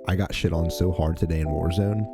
I got shit on so hard today in Warzone,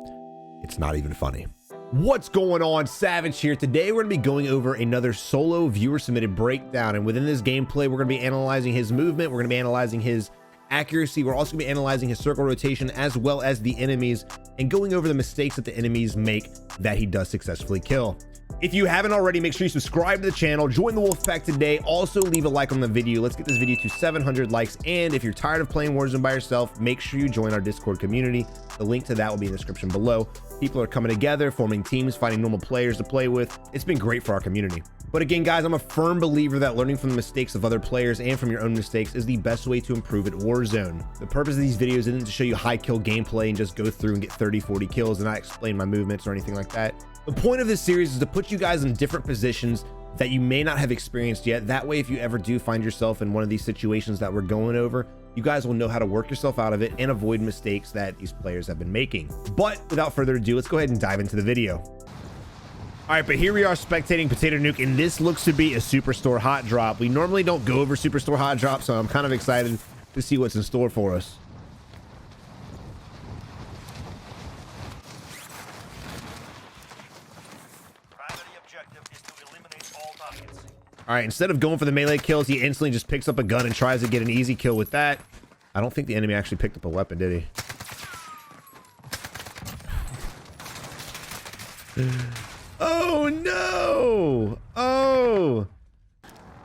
it's not even funny. What's going on? Savage here. Today we're going to be going over another solo viewer submitted breakdown, and within this gameplay we're going to be analyzing his movement, we're going to be analyzing his accuracy, we're also going to be analyzing his circle rotation as well as the enemies, and going over the mistakes that the enemies make that he does successfully kill. If you haven't already, make sure you subscribe to the channel, join the wolf pack today, also leave a like on the video. Let's get this video to 700 likes, and if you're tired of playing Warzone by yourself, make sure you join our Discord community. The link to that will be in the description below. People are coming together, forming teams, finding normal players to play with. It's been great for our community. But again, guys, I'm a firm believer that learning from the mistakes of other players and from your own mistakes is the best way to improve at Warzone. The purpose of these videos isn't to show you high kill gameplay and just go through and get 30-40 kills and not explain my movements or anything like that. The point of this series is to put you guys in different positions that you may not have experienced yet. That way, if you ever do find yourself in one of these situations that we're going over, you guys will know how to work yourself out of it and avoid mistakes that these players have been making. But without further ado, let's go ahead and dive into the video. All right, but here we are spectating Potato Nuke, and this looks to be a Superstore hot drop. We normally don't go over Superstore hot drops, so I'm kind of excited to see what's in store for us. All right, instead of going for the melee kills, he instantly just picks up a gun and tries to get an easy kill with that. I don't think the enemy actually picked up a weapon, did he? Oh no! Oh!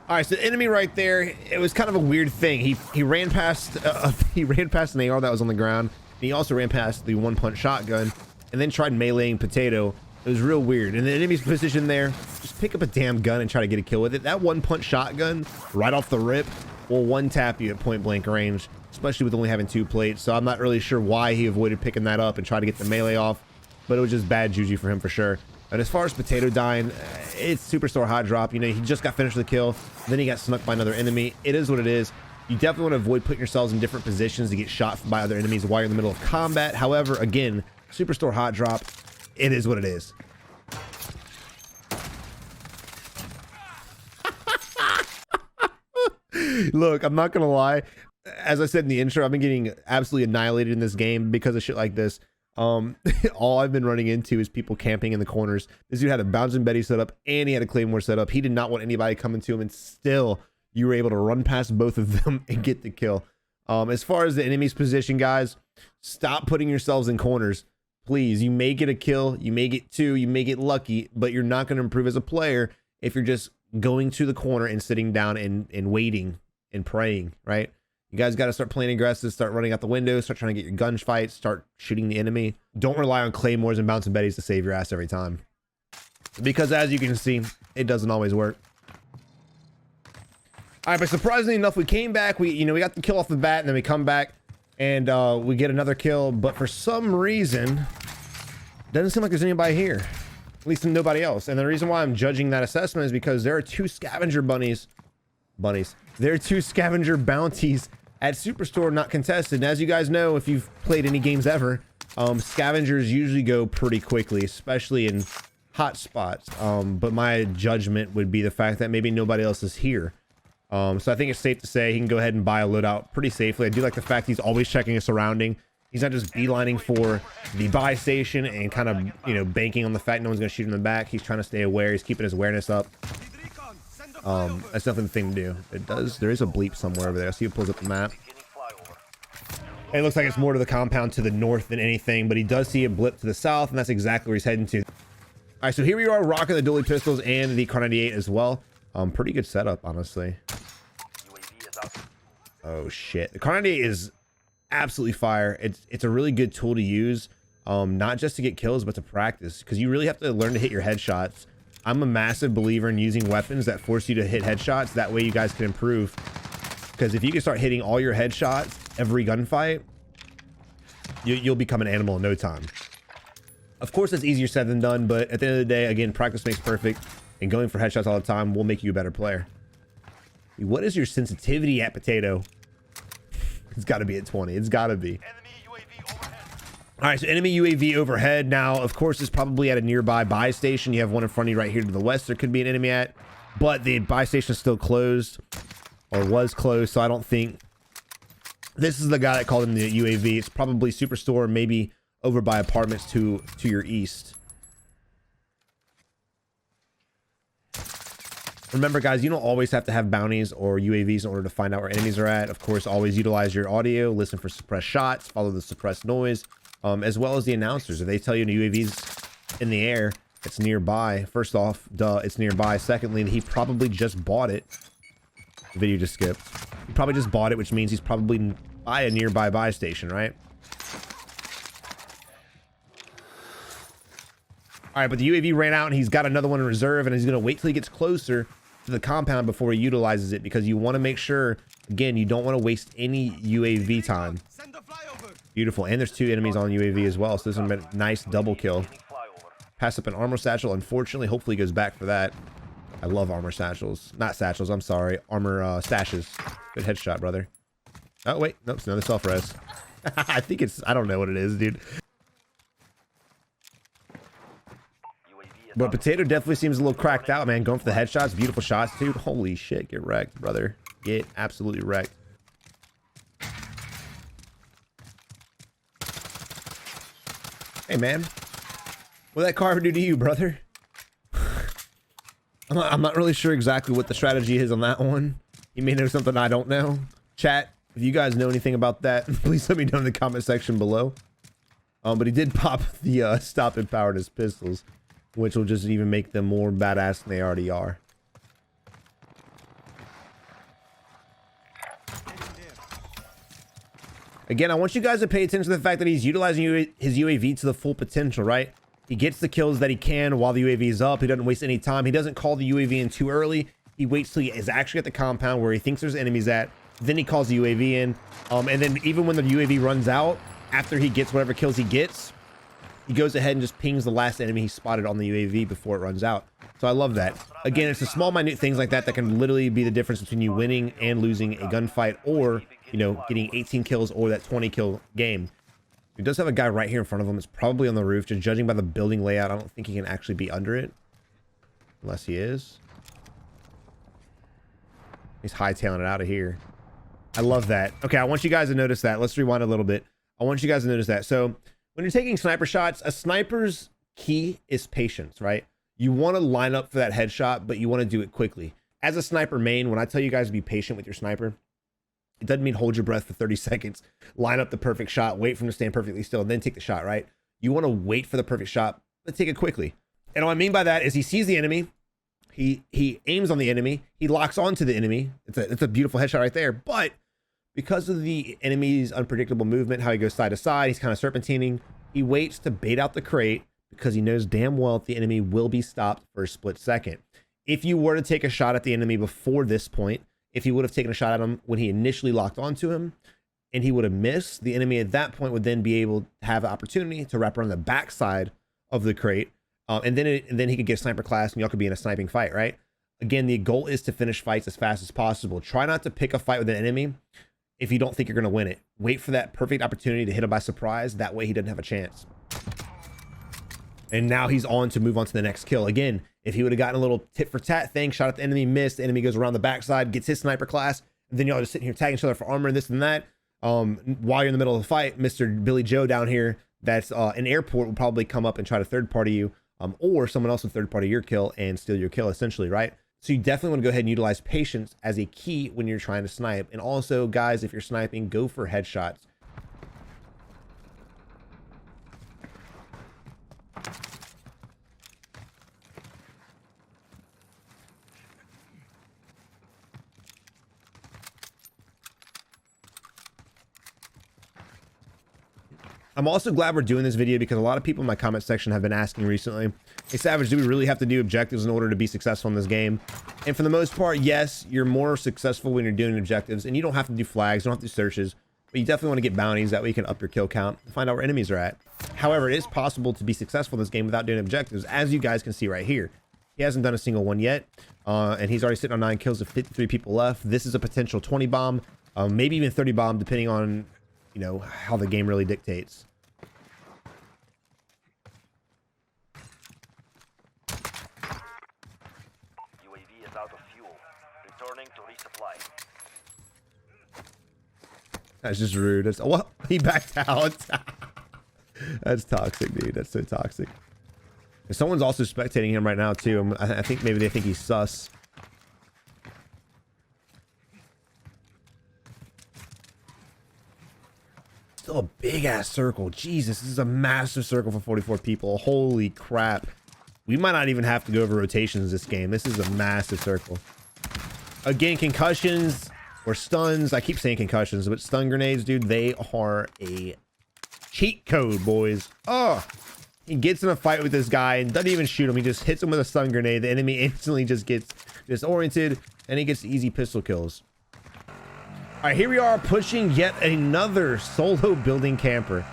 All right, so the enemy right there, it was kind of a weird thing. He ran past an AR that was on the ground. And he also ran past the one-punch shotgun and then tried meleeing Potato. It was real weird. And the enemy's position there, just pick up a damn gun and try to get a kill with it. That one-punch shotgun right off the rip will one-tap you at point-blank range, especially with only having 2 plates. So I'm not really sure why he avoided picking that up and tried to get the melee off, but it was just bad juju for him for sure. And as far as Potato dying, it's Superstore hot drop. You know, he just got finished with the kill, then he got snuck by another enemy. It is what it is. You definitely want to avoid putting yourselves in different positions to get shot by other enemies while you're in the middle of combat. However, again, Superstore hot drop, it is what it is. Look, I'm not gonna lie. As I said in the intro, I've been getting absolutely annihilated in this game because of shit like this. All I've been running into is people camping in the corners. This dude had a bouncing Betty set up and he had a Claymore set up. He did not want anybody coming to him, and still you were able to run past both of them and get the kill. As far as the enemy's position, guys, stop putting yourselves in corners. Please, you may get a kill, you may get 2, you may get lucky, but you're not going to improve as a player if you're just going to the corner and sitting down and waiting and praying, right? You guys got to start playing aggressive, start running out the window, start trying to get your gunfights, start shooting the enemy. Don't rely on Claymores and bouncing Betties to save your ass every time, because as you can see, it doesn't always work. All right, but surprisingly enough, we came back. We got the kill off the bat, and then we come back and we get another kill, but for some reason, doesn't seem like there's anybody here, at least nobody else. And the reason why I'm judging that assessment is because there are 2 scavenger there are 2 scavenger bounties at Superstore not contested. And as you guys know, if you've played any games ever, scavengers usually go pretty quickly, especially in hot spots. But my judgment would be the fact that maybe nobody else is here. So I think it's safe to say he can go ahead and buy a loadout pretty safely. I do like the fact he's always checking his surrounding. He's not just beelining for the buy station and kind of, banking on the fact no one's going to shoot him in the back. He's trying to stay aware. He's keeping his awareness up. That's definitely the thing to do. There is a bleep somewhere over there. I see who pulls up the map. It looks like it's more to the compound to the north than anything, but he does see a blip to the south, and that's exactly where he's heading to. All right, so here we are rocking the dually pistols and the Kar 98 as well. Pretty good setup, honestly. Oh shit, the Kar 98 is absolutely fire. It's a really good tool to use, not just to get kills, but to practice, because you really have to learn to hit your headshots. I'm a massive believer in using weapons that force you to hit headshots. That way you guys can improve, because if you can start hitting all your headshots every gunfight, you'll become an animal in no time. Of course, that's easier said than done, but at the end of the day, again, practice makes perfect, and going for headshots all the time will make you a better player. What is your sensitivity at Potato? It's got to be at 20. It's got to be. All right, so enemy UAV overhead. Now, of course, it's probably at a nearby buy station. You have one in front of you right here to the west. There could be an enemy at, but the buy station is still closed, or was closed, so I don't think This is the guy that called him the UAV. It's probably Superstore, maybe over by apartments to your east. Remember, guys, you don't always have to have bounties or UAVs in order to find out where enemies are at. Of course, always utilize your audio, listen for suppressed shots, follow the suppressed noise, as well as the announcers. If they tell you the UAV's in the air, it's nearby. First off, duh, it's nearby. Secondly, he probably just bought it. The video just skipped. He probably just bought it, which means he's probably by a nearby buy station, right? All right, but the UAV ran out and he's got another one in reserve, and he's going to wait till he gets closer to the compound before he utilizes it, because you want to make sure, again, you don't want to waste any UAV time. Beautiful. And there's 2 enemies on UAV as well, so this is a nice double kill. Pass up an armor satchel. Unfortunately, hopefully he goes back for that. I love armor satchels. Not satchels, I'm sorry. Armor stashes. Good headshot, brother. Oh, wait. Nope, it's another self-res. I think it's... I don't know what it is, dude. But Potato definitely seems a little cracked out, man. Going for the headshots. Beautiful shots, dude. Holy shit. Get wrecked, brother. Get absolutely wrecked. Hey, man. What'd that car do to you, brother? I'm not really sure exactly what the strategy is on that one. You may know something I don't know. Chat, if you guys know anything about that, please let me know in the comment section below. But he did pop the stop and power to his pistols, which will just even make them more badass than they already are. Again, I want you guys to pay attention to the fact that he's utilizing his UAV to the full potential, right? He gets the kills that he can while the UAV is up. He doesn't waste any time. He doesn't call the UAV in too early. He waits till he is actually at the compound where he thinks there's enemies at. Then he calls the UAV in. And then even when the UAV runs out, after he gets whatever kills he gets, he goes ahead and just pings the last enemy he spotted on the UAV before it runs out. So I love that. Again, it's the small, minute things like that that can literally be the difference between you winning and losing a gunfight, or, you know, getting 18 kills or that 20 kill game. He does have a guy right here in front of him. It's probably on the roof. Just judging by the building layout, I don't think he can actually be under it. Unless he is. He's hightailing it out of here. I love that. Okay, I want you guys to notice that. Let's rewind a little bit. I want you guys to notice that. So when you're taking sniper shots, a sniper's key is patience, right? You want to line up for that headshot, but you want to do it quickly. As a sniper main, when I tell you guys to be patient with your sniper, it doesn't mean hold your breath for 30 seconds, line up the perfect shot, wait for him to stand perfectly still, and then take the shot, right? You want to wait for the perfect shot, but take it quickly. And what I mean by that is he sees the enemy, he aims on the enemy, he locks onto the enemy. It's a beautiful headshot right there, but because of the enemy's unpredictable movement, how he goes side to side, he's kind of serpentining, he waits to bait out the crate because he knows damn well that the enemy will be stopped for a split second. If you were to take a shot at the enemy before this point, if he would have taken a shot at him when he initially locked onto him and he would have missed, the enemy at that point would then be able to have the opportunity to wrap around the backside of the crate. And then he could get sniper class and y'all could be in a sniping fight, right? Again, the goal is to finish fights as fast as possible. Try not to pick a fight with an enemy if you don't think you're going to win it. Wait for that perfect opportunity to hit him by surprise. That way he doesn't have a chance. And now he's on to move on to the next kill. Again, if he would have gotten a little tit for tat thing, shot at the enemy, missed, the enemy goes around the backside, gets his sniper class, and then y'all just sitting here tagging each other for armor and this and that. While you're in the middle of the fight, Mr. Billy Joe down here, that's an airport, will probably come up and try to third party you, or someone else will third party your kill and steal your kill, essentially, right? So you definitely want to go ahead and utilize patience as a key when you're trying to snipe. And also, guys, if you're sniping, go for headshots. I'm also glad we're doing this video because a lot of people in my comment section have been asking recently, hey Savage, do we really have to do objectives in order to be successful in this game? And for the most part, yes, you're more successful when you're doing objectives, and you don't have to do flags, you don't have to do searches, but you definitely want to get bounties. That way you can up your kill count and find out where enemies are at. However, it is possible to be successful in this game without doing objectives, as you guys can see right here. He hasn't done a single one yet, and he's already sitting on 9 kills with 53 people left. This is a potential 20 bomb, maybe even 30 bomb, depending on, you know, how the game really dictates. Out of fuel. Returning to resupply. That's just rude. That's, well, he backed out. That's toxic, dude. That's so toxic. And someone's also spectating him right now too. I think maybe they think he's sus. Still a big ass circle. Jesus, this is a massive circle for 44 people. Holy crap. We might not even have to go over rotations this game. This is a massive circle. Again, concussions or stuns. I keep saying concussions, but stun grenades, dude, they are a cheat code, boys. Oh, he gets in a fight with this guy and doesn't even shoot him. He just hits him with a stun grenade. The enemy instantly just gets disoriented and he gets easy pistol kills. All right, here we are pushing yet another solo building camper.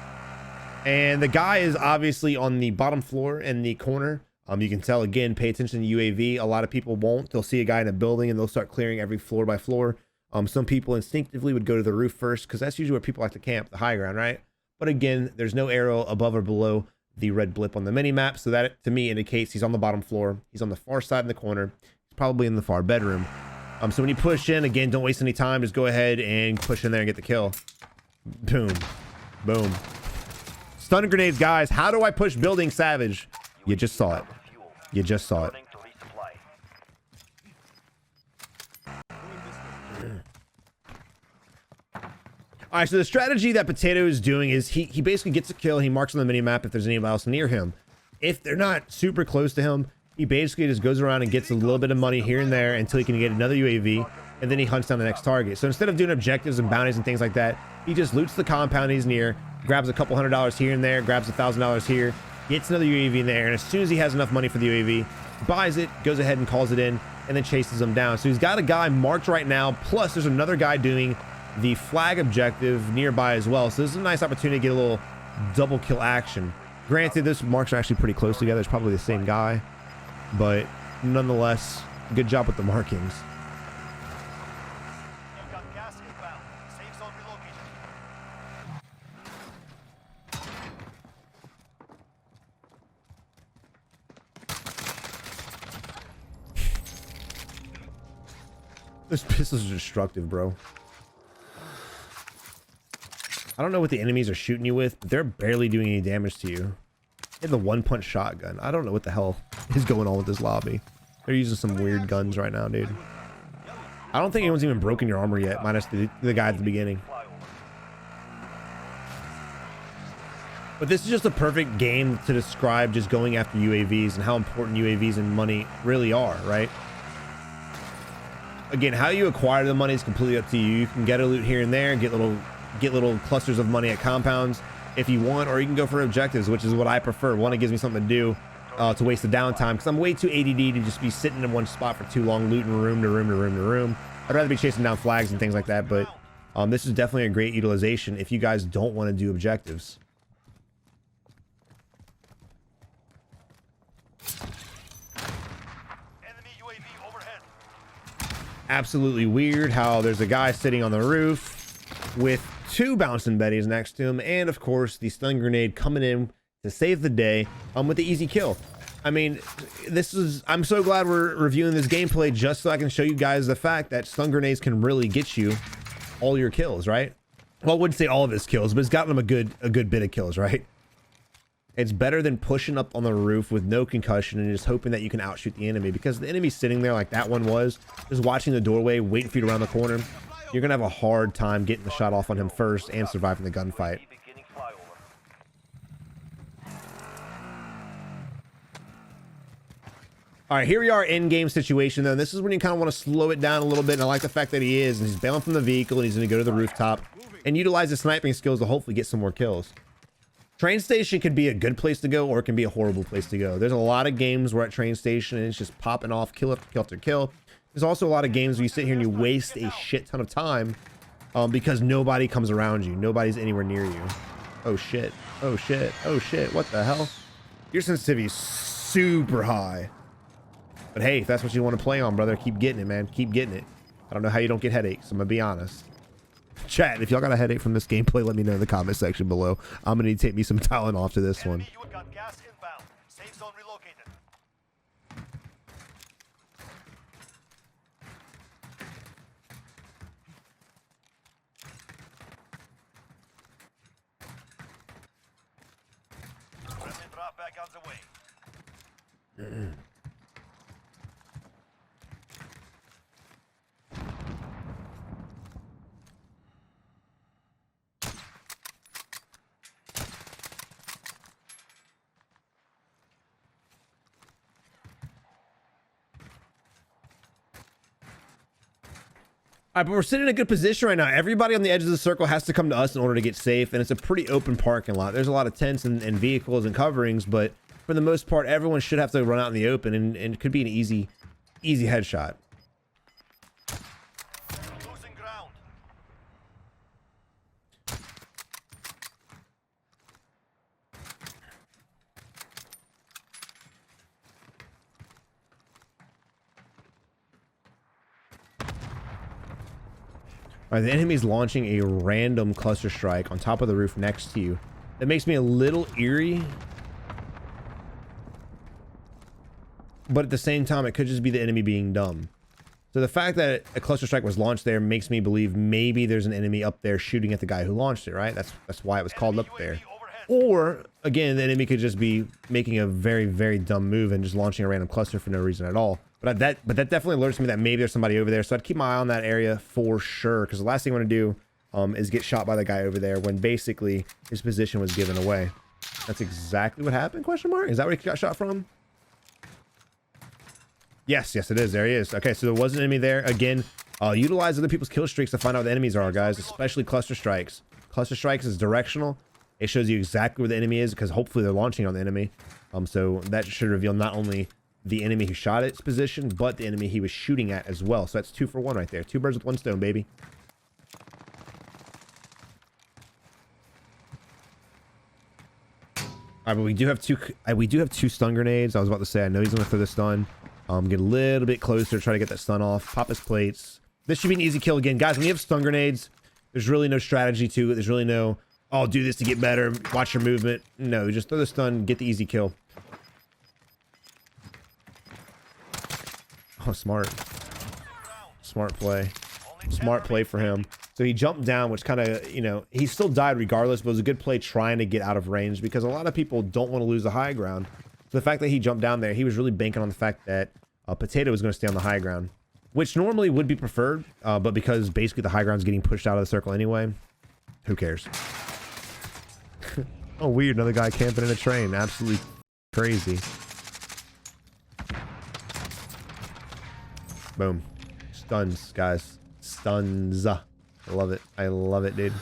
And the guy is obviously on the bottom floor in the corner. You can tell, again, pay attention to UAV. A lot of people won't. They'll see a guy in a building and they'll start clearing every floor by floor. Some people instinctively would go to the roof first because that's usually where people like to camp, the high ground, right? But again, there's no arrow above or below the red blip on the mini map. So that to me indicates he's on the bottom floor. He's on the far side in the corner. He's probably in the far bedroom. So when you push in, again, don't waste any time. Just go ahead and push in there and get the kill. Boom. Boom. Stun grenades, guys. How do I push building Savage? You just saw it. You just saw it. All right, so the strategy that Potato is doing is he basically gets a kill. He marks on the mini map if there's anybody else near him. If they're not super close to him, he basically just goes around and gets a little bit of money here and there until he can get another UAV, and then he hunts down the next target. So instead of doing objectives and bounties and things like that, he just loots the compound he's near, grabs a couple $100 here and there, grabs $1,000 here, gets another UAV in there, and as soon as he has enough money for the UAV, buys it, goes ahead and calls it in, and then chases him down. So he's got a guy marked right now, plus there's another guy doing the flag objective nearby as well. So this is a nice opportunity to get a little double kill action. Granted, this marks are actually pretty close together. It's probably the same guy, but nonetheless, good job with the markings. This pistol's destructive, bro. I don't know what the enemies are shooting you with, but they're barely doing any damage to you. They have the one-punch shotgun. I don't know what the hell is going on with this lobby. They're using some weird guns right now, dude. I don't think anyone's even broken your armor yet, minus the guy at the beginning. But this is just a perfect game to describe just going after UAVs and how important UAVs and money really are, right? Again, how you acquire the money is completely up to you. You can get a loot here and there, get little clusters of money at compounds if you want, or you can go for objectives, which is what I prefer. One, it gives me something to do to waste the downtime, because I'm way too ADD to just be sitting in one spot for too long, looting room to room to room to room. I'd rather be chasing down flags and things like that, but this is definitely a great utilization if you guys don't want to do objectives. Absolutely weird how there's a guy sitting on the roof with two bouncing betties next to him, and of course the stun grenade coming in to save the day with the easy kill. I mean, I'm so glad we're reviewing this gameplay just so I can show you guys the fact that stun grenades can really get you all your kills, right? Well, I wouldn't say all of his kills, but it's gotten him a good bit of kills, right? It's better than pushing up on the roof with no concussion and just hoping that you can outshoot the enemy, because the enemy's sitting there like that one was, just watching the doorway, waiting for you to round the corner. You're going to have a hard time getting the shot off on him first and surviving the gunfight. All right, here we are in-game situation, though. This is when you kind of want to slow it down a little bit, and I like the fact that he is, and he's bailing from the vehicle, and he's going to go to the rooftop and utilize his sniping skills to hopefully get some more kills. Train station could be a good place to go, or it can be a horrible place to go. There's a lot of games where at train station and it's just popping off kill after kill after kill. There's also a lot of games where you sit here and you waste a shit ton of time because nobody comes around you. Nobody's anywhere near you. Oh shit. Oh shit. Oh shit. What the hell? Your sensitivity is super high. But hey, if that's what you want to play on, brother, keep getting it, man. Keep getting it. I don't know how you don't get headaches. I'm gonna be honest. Chat, if y'all got a headache from this gameplay, let me know in the comment section below. I'm gonna need to take me some Tylenol after this one. seconds away. All right, but we're sitting in a good position right now. Everybody on the edge of the circle has to come to us in order to get safe, and it's a pretty open parking lot. There's a lot of tents and vehicles and coverings, but for the most part, everyone should have to run out in the open, and it could be an easy headshot. Losing ground. All right, the enemy's launching a random cluster strike on top of the roof next to you. That makes me a little eerie, but at the same time, it could just be the enemy being dumb. So the fact that a cluster strike was launched there makes me believe maybe there's an enemy up there shooting at the guy who launched it, right? That's why it was called up there. Or again, the enemy could just be making a very dumb move and just launching a random cluster for no reason at all. But that definitely alerts me that maybe there's somebody over there. So I'd keep my eye on that area for sure, because the last thing I want to do is get shot by the guy over there when basically his position was given away. That's exactly what happened, question mark? Is that where he got shot from? Yes, it is. There he is. Okay, so there was an enemy there. Again, utilize other people's kill streaks to find out what the enemies are, guys, especially cluster strikes. Cluster strikes is directional. It shows you exactly where the enemy is, because hopefully they're launching on the enemy. So that should reveal not only the enemy who shot its position, but the enemy he was shooting at as well. So that's 2 for 1 right there. 2 birds with 1 stone, baby. All right, but we do have two stun grenades. I was about to say, I know he's gonna throw the stun. Get a little bit closer, try to get that stun off. Pop his plates. This should be an easy kill again, guys. When you have stun grenades, there's really no strategy to it. There's really no, oh, do this to get better. Watch your movement. No, just throw the stun, get the easy kill. Oh, smart play. Smart play for him. So he jumped down, which kind of, you know, he still died regardless, but it was a good play trying to get out of range, because a lot of people don't want to lose the high ground. So the fact that he jumped down there, he was really banking on the fact that Potato was going to stay on the high ground, which normally would be preferred, but because basically the high ground's getting pushed out of the circle anyway, who cares? Oh, weird. Another guy camping in a train. Absolutely crazy. Boom. Stuns, guys. Stuns. I love it. I love it, dude.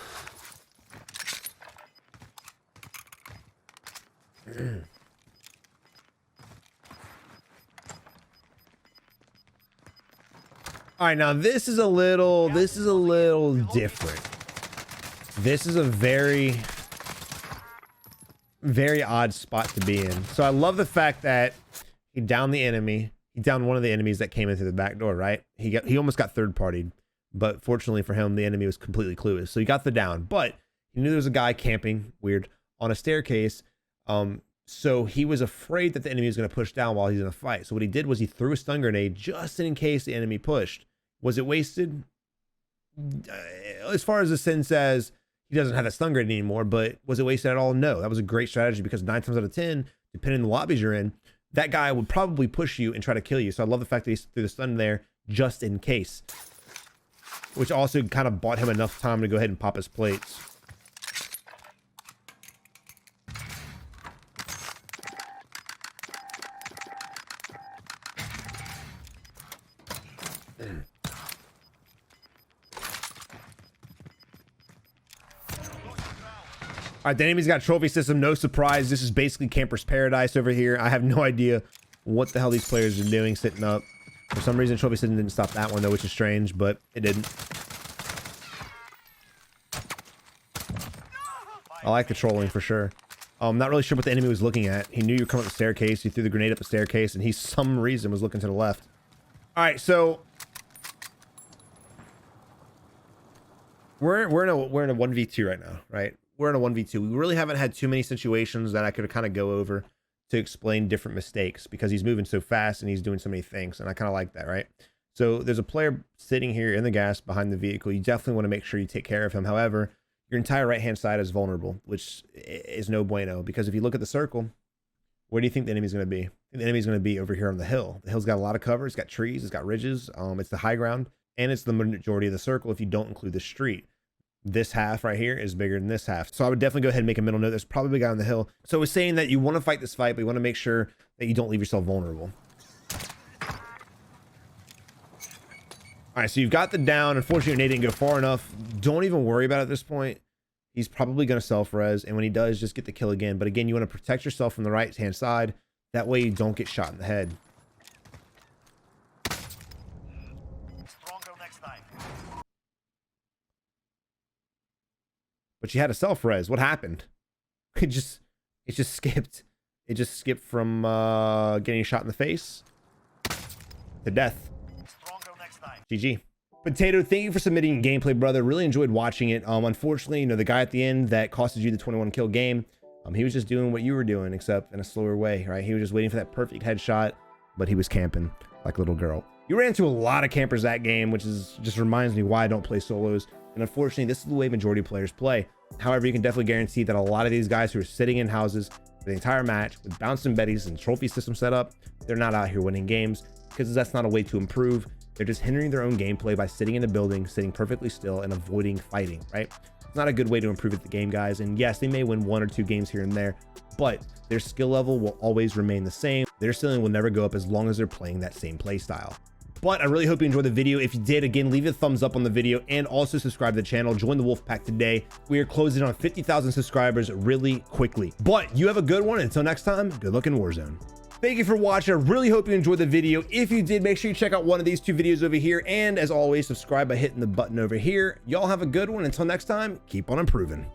All right, now this is a little different. This is a very odd spot to be in. So I love the fact that he downed the enemy. He downed one of the enemies that came in through the back door, right? He almost got third partied, but fortunately for him, the enemy was completely clueless. So he got the down, but he knew there was a guy camping, weird, on a staircase. So he was afraid that the enemy was going to push down while he's in a fight. So what he did was he threw a stun grenade just in case the enemy pushed. Was it wasted? As far as the sin says, he doesn't have that stun grenade anymore, but was it wasted at all? No. That was a great strategy, because 9 times out of 10, depending on the lobbies you're in, that guy would probably push you and try to kill you. So I love the fact that he threw the stun there just in case, which also kind of bought him enough time to go ahead and pop his plates. All right, the enemy's got a trophy system. No surprise. This is basically Camper's Paradise over here. I have no idea what the hell these players are doing sitting up. For some reason, trophy system didn't stop that one, though, which is strange, but it didn't. I like the trolling for sure. I'm not really sure what the enemy was looking at. He knew you were coming up the staircase. He threw the grenade up the staircase, and he, some reason, was looking to the left. All right, so we're in a 1v2 right now, right? We're in a 1v2. We really haven't had too many situations that I could kind of go over to explain different mistakes, because he's moving so fast and he's doing so many things, and I kind of like that, right? So there's a player sitting here in the gas behind the vehicle. You definitely want to make sure you take care of him. However, your entire right hand side is vulnerable, which is no bueno, because if you look at the circle, Where do you think the enemy's going to be? The enemy's going to be over here on the hill. The hill's got a lot of cover. It's got trees. It's got ridges. It's the high ground, and it's the majority of the circle if you don't include the street. This half right here is bigger than this half. So I would definitely go ahead and make a middle note. There's probably a guy on the hill. So it's saying that you want to fight this fight, but you want to make sure that you don't leave yourself vulnerable. All right, so you've got the down. Unfortunately, your nade didn't go far enough. Don't even worry about it at this point. He's probably going to self-res, and when he does, just get the kill again. But again, you want to protect yourself from the right-hand side. That way you don't get shot in the head. Stronger next time. But you had a self-res. What happened? It just skipped. It just skipped from getting shot in the face to death. GG. Potato, thank you for submitting gameplay, brother. Really enjoyed watching it. Unfortunately, you know, the guy at the end that costed you the 21 kill game, he was just doing what you were doing, except in a slower way, right? He was just waiting for that perfect headshot, but he was camping like a little girl. You ran into a lot of campers that game, which is just reminds me why I don't play solos. And unfortunately, this is the way majority of players play. However, you can definitely guarantee that a lot of these guys who are sitting in houses for the entire match with bouncing betties and trophy system set up, they're not out here winning games, because that's not a way to improve. They're just hindering their own gameplay by sitting in the building, sitting perfectly still, and avoiding fighting, right? It's not a good way to improve at the game, guys. And yes, they may win 1 or 2 games here and there, but their skill level will always remain the same. Their ceiling will never go up as long as they're playing that same play style. But I really hope you enjoyed the video. If you did, again, leave a thumbs up on the video and also subscribe to the channel. Join the wolf pack today. We are closing on 50,000 subscribers really quickly. But you have a good one. Until next time, good luck in Warzone. Thank you for watching. I really hope you enjoyed the video. If you did, make sure you check out one of these 2 videos over here. And as always, subscribe by hitting the button over here. Y'all have a good one. Until next time, keep on improving.